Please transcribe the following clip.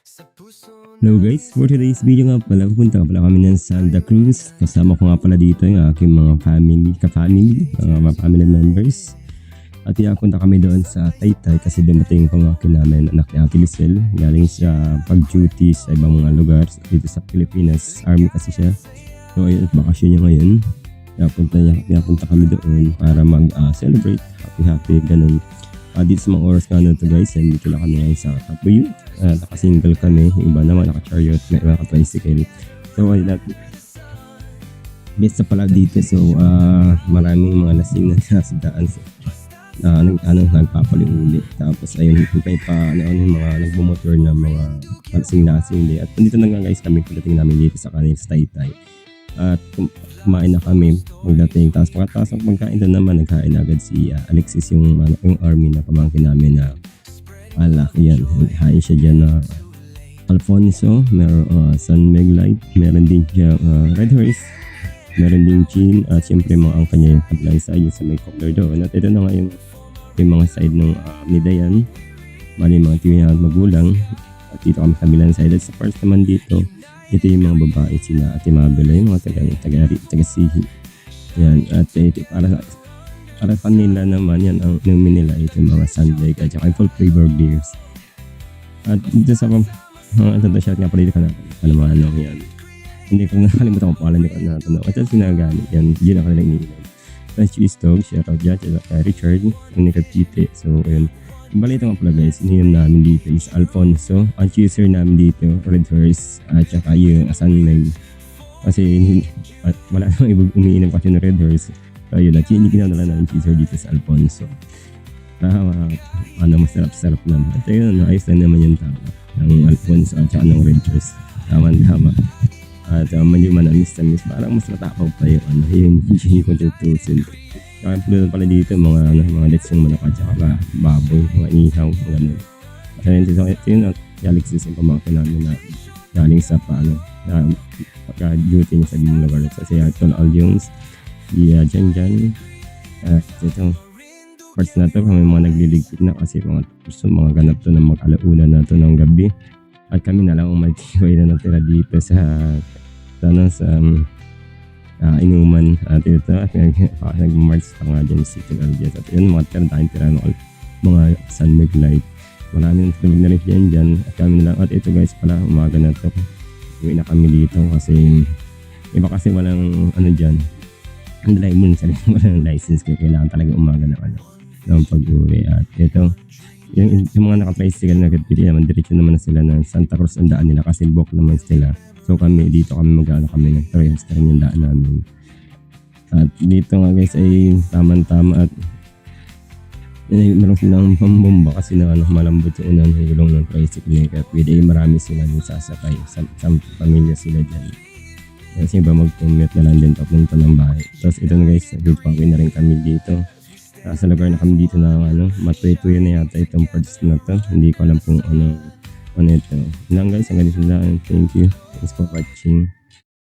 Hello guys, for today's video nga pala, pupunta nga pala kami ng Santa Cruz. Kasama ko nga pala dito yung aking mga family members. At iapunta kami doon sa Taytay kasi dumating pamangkin namin, anak ni Ate Lisel. Galing siya pag-duty sa ibang mga lugar dito sa Pilipinas. Army kasi siya. So ayun, bakasyon niya ngayon. Iapunta kami doon para mag-celebrate. Happy, ganun. Dito sa mga oras nga to guys, dito lang kami ngayon sa Tapuyo. Naka-single kami, yung iba naman naka-chariot, may naka-tricycle. So ayun natin. Best na pala dito, so maraming mga lasing na nasa daan. So, nagpapaliuli. Tapos ayun, may pa yung mga nagbumotor na mga lasing-lasing din. At dito na nga guys kami pagdating namin dito sa kanil sa Taytay. At kumain na kami pagdating. Tapos pagkatapos ng pagkain doon naman, nagkain agad si Alexis, yung army na pamangkin namin na yan. Hain siya dyan na Alfonso, meron San Meglite, meron din siya Red Horse, meron din Chin, at siyempre mga ang kanya yung kabilang side sa may cobbler doon. At ito na nga yung mga side ng ni Dayan, bali mga tiwinang magulang. At dito kami kabilang side. At sa first naman dito, ito yung mga babae, sila Ate Mabel, yung mga taga-sihi. Yan, at ito para kanila naman, yan ang inumin nila, ito yung mga Sunday at saka full flavor beers. At dito sa mga shot nga pala dito ka naman, yan. Hindi ko nakalimutan kung pangalan, hindi ko natanong. At yung sinagani, yan, yun ang kanila iniinom. Tapos cheese dog, shout out dyan, Richard, yung nikapite. So, ayun. Balita nga pala guys, ininom namin dito is Alfonso. Ang cheeser namin dito, Red Horse, at saka yung San Meg. Kasi wala namang ibang umiinom kasi ng Red Horse. So yun, ginawa na lang namin cheeser dito sa Alfonso. Masarap-sarap naman. At yun, ayos lang naman yung tama ng Alfonso at saka ng Red Horse. Tama. At medyo manamis-tamis, parang mas natapaw pa yung hindi ko tutusin. Kaya pala dito mga lets yung manok at saka baboy, mga ihaw, gano'n. At ito yun, Alexis yung pamangkin namin na galing sa pagka-duty niya sa ibang lugar. Kasi Tol Al Jones, si Jan. Ito, parts na to, kami mga nagliligpit na kasi mga ganap to ng mag-alauna na to ng gabi. At kami na lang umatibay na natira dito sa inuman at ito at nag-march pa nga dyan si Tilaldias. At yun, mga tira mga San Meglite. Marami nang tulog na rin dyan at kami na lang. At ito guys pala, umaga na to. Uwi na kami dito kasi iba kasi walang dyan. Ang dalaay mo sa walang license kaya kailangan talaga umaga ng pag-uwi. At ito, yung mga naka-tricycle na gati naman, diretso naman na sila ng Santa Cruz ang daan nila kasi book naman sila. So kami dito kami kami ng Torres na yung daan namin. At dito nga guys ay tamang-tama at meron silang pambomba kasi malambot yung unang gulong ng tricycle. Kaya pwede marami sila yung sasakay. Sa pamilya sila dyan. Kasi iba mag-commute na lang din papunta ng bahay. Tapos ito na guys, nagpapawin na rin kami dito. Sa lugar na kami dito na matuloy na yata itong parts na to. Hindi ko alam kung ano ito. Lang guys, hanggang dito lang. Thank you. Thanks for watching.